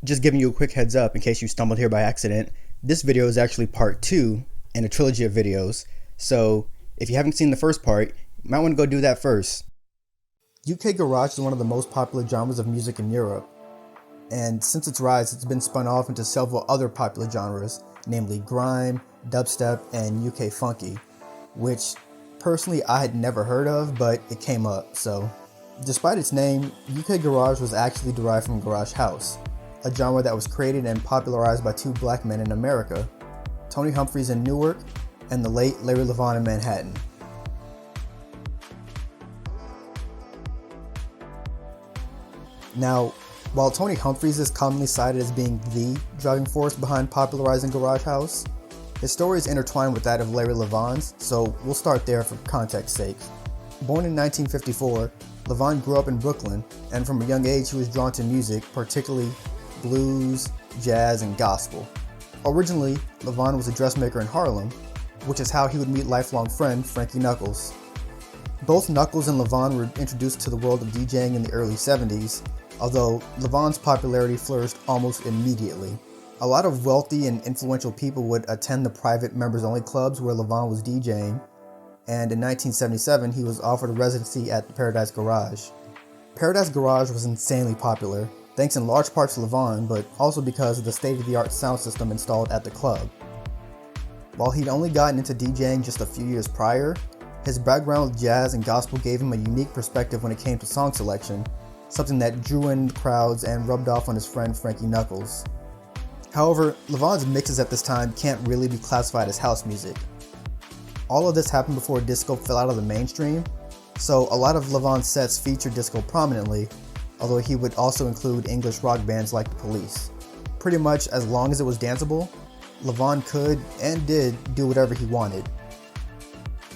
Just giving you a quick heads up in case you stumbled here by accident, this video is actually part 2 in a trilogy of videos, so if you haven't seen the first part, you might want to go do that first. UK Garage is one of the most popular genres of music in Europe, and since its rise it's been spun off into several other popular genres, namely grime, dubstep, and UK funky, which personally I had never heard of, but it came up, so. Despite its name, UK Garage was actually derived from Garage House, a genre that was created and popularized by two black men in America, Tony Humphries in Newark and the late Larry Levan in Manhattan. Now, while Tony Humphries is commonly cited as being the driving force behind popularizing Garage House, his story is intertwined with that of Larry Levan's, so we'll start there for context's sake. Born in 1954, Levan grew up in Brooklyn, and from a young age he was drawn to music, particularly blues, jazz, and gospel. Originally, Levan was a dressmaker in Harlem, which is how he would meet lifelong friend Frankie Knuckles. Both Knuckles and Levan were introduced to the world of DJing in the early 70s, although Levan's popularity flourished almost immediately. A lot of wealthy and influential people would attend the private members-only clubs where Levan was DJing, and in 1977 he was offered a residency at the Paradise Garage. Paradise Garage was insanely popular, thanks in large part to Levan, but also because of the state-of-the-art sound system installed at the club. While he'd only gotten into DJing just a few years prior, his background with jazz and gospel gave him a unique perspective when it came to song selection, something that drew in crowds and rubbed off on his friend Frankie Knuckles. However, Levan's mixes at this time can't really be classified as house music. All of this happened before disco fell out of the mainstream, so a lot of Levan's sets featured disco prominently, although he would also include English rock bands like The Police. Pretty much as long as it was danceable, Levan could and did do whatever he wanted.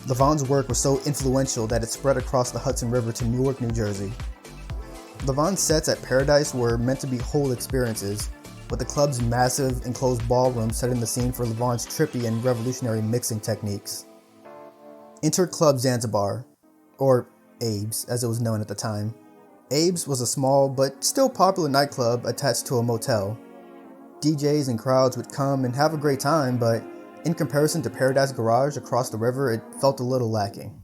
Levan's work was so influential that it spread across the Hudson River to Newark, New Jersey. Levan's sets at Paradise were meant to be whole experiences, with the club's massive enclosed ballroom setting the scene for Levan's trippy and revolutionary mixing techniques. Enter Club Zanzibar, or Abe's as it was known at the time. Abe's was a small but still popular nightclub attached to a motel. DJs and crowds would come and have a great time, but in comparison to Paradise Garage across the river, it felt a little lacking.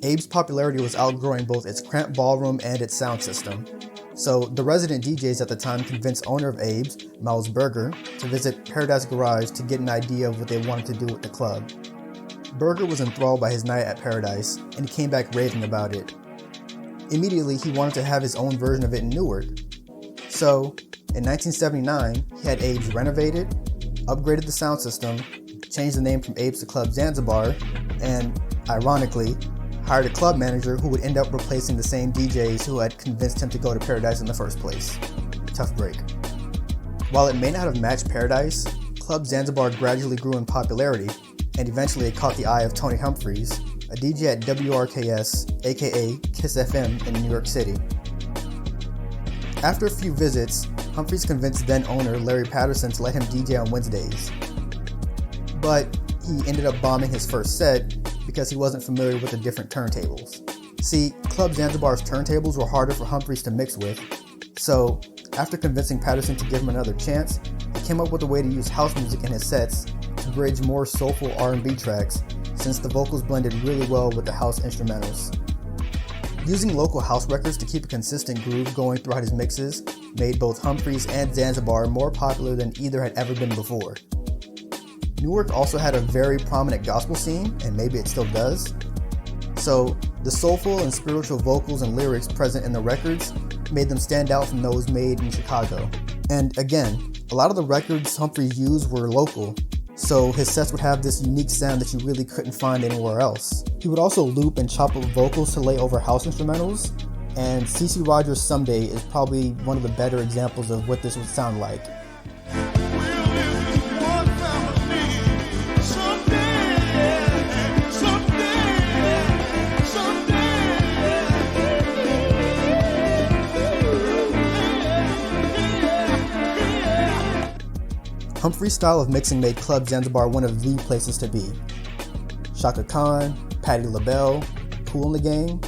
Abe's popularity was outgrowing both its cramped ballroom and its sound system, so the resident DJs at the time convinced owner of Abe's, Miles Berger, to visit Paradise Garage to get an idea of what they wanted to do with the club. Berger was enthralled by his night at Paradise, and he came back raving about it. Immediately, he wanted to have his own version of it in Newark. So, in 1979, he had Abe's renovated, upgraded the sound system, changed the name from Abe's to Club Zanzibar, and, ironically, hired a club manager who would end up replacing the same DJs who had convinced him to go to Paradise in the first place. Tough break. While it may not have matched Paradise, Club Zanzibar gradually grew in popularity, and eventually it caught the eye of Tony Humphries, a DJ at WRKS, a.k.a. Kiss FM in New York City. After a few visits, Humphries convinced then-owner Larry Patterson to let him DJ on Wednesdays. But he ended up bombing his first set because he wasn't familiar with the different turntables. See, Club Zanzibar's turntables were harder for Humphries to mix with, so after convincing Patterson to give him another chance, he came up with a way to use house music in his sets to bridge more soulful R&B tracks, since the vocals blended really well with the house instrumentals. Using local house records to keep a consistent groove going throughout his mixes made both Humphries and Zanzibar more popular than either had ever been before. Newark also had a very prominent gospel scene, and maybe it still does. So, the soulful and spiritual vocals and lyrics present in the records made them stand out from those made in Chicago. And again, a lot of the records Humphries used were local, so his sets would have this unique sound that you really couldn't find anywhere else. He would also loop and chop up vocals to lay over house instrumentals, and CeCe Rogers' Someday is probably one of the better examples of what this would sound like. Humphries' style of mixing made Club Zanzibar one of the places to be. Shaka Khan, Patti LaBelle, Kool and the Gang.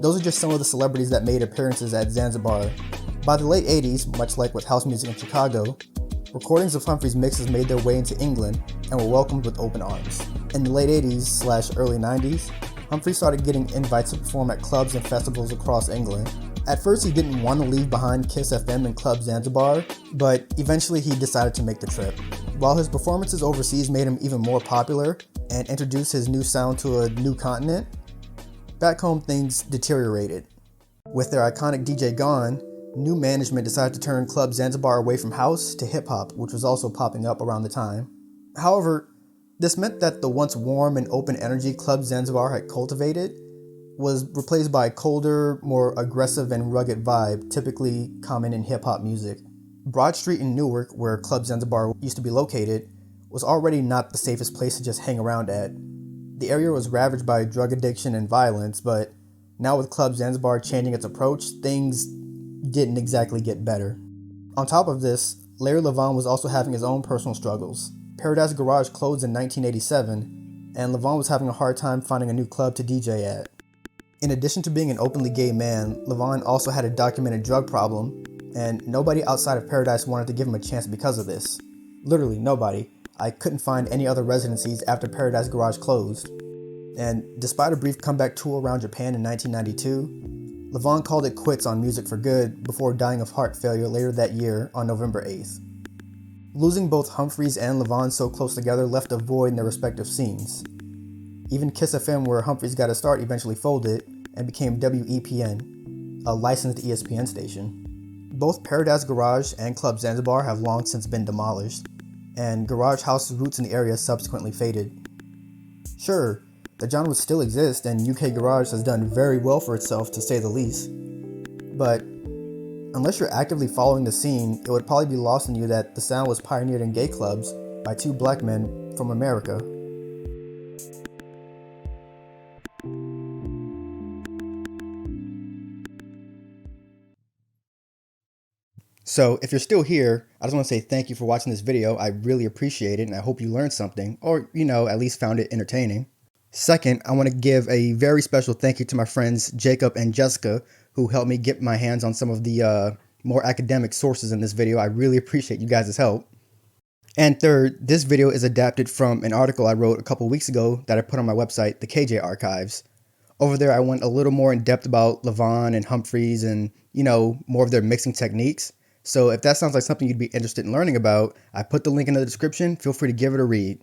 Those are just some of the celebrities that made appearances at Zanzibar. By the late 80s, much like with house music in Chicago, recordings of Humphrey's mixes made their way into England and were welcomed with open arms. In the late 80s/early 90s, Humphrey started getting invites to perform at clubs and festivals across England. At first, he didn't want to leave behind Kiss FM and Club Zanzibar, but eventually he decided to make the trip. While his performances overseas made him even more popular and introduced his new sound to a new continent, back home things deteriorated. With their iconic DJ gone, new management decided to turn Club Zanzibar away from house to hip-hop, which was also popping up around the time. However, this meant that the once warm and open energy Club Zanzibar had cultivated was replaced by a colder, more aggressive and rugged vibe typically common in hip-hop music. Broad Street in Newark, where Club Zanzibar used to be located, was already not the safest place to just hang around at. The area was ravaged by drug addiction and violence, but now with Club Zanzibar changing its approach, things didn't exactly get better. On top of this, Larry Levan was also having his own personal struggles. Paradise Garage closed in 1987, and Levan was having a hard time finding a new club to DJ at. In addition to being an openly gay man, Levan also had a documented drug problem, and nobody outside of Paradise wanted to give him a chance because of this. Literally nobody. I couldn't find any other residencies after Paradise Garage closed. And despite a brief comeback tour around Japan in 1992, Levan called it quits on music for good before dying of heart failure later that year on November 8th. Losing both Humphreys and Levan so close together left a void in their respective scenes. Even Kiss FM, where Humphreys got a start, eventually folded and became WEPN, a licensed ESPN station. Both Paradise Garage and Club Zanzibar have long since been demolished, and Garage House's roots in the area subsequently faded. Sure, the genre would still exist, and UK Garage has done very well for itself, to say the least. But unless you're actively following the scene, it would probably be lost on you that the sound was pioneered in gay clubs by two black men from America. So if you're still here, I just want to say thank you for watching this video. I really appreciate it, and I hope you learned something, or, at least found it entertaining. Second, I want to give a very special thank you to my friends Jacob and Jessica, who helped me get my hands on some of the more academic sources in this video. I really appreciate you guys' help. And third, this video is adapted from an article I wrote a couple weeks ago that I put on my website, the KJ Archives. Over there, I went a little more in depth about Levan and Humphreys and, more of their mixing techniques. So if that sounds like something you'd be interested in learning about, I put the link in the description. Feel free to give it a read.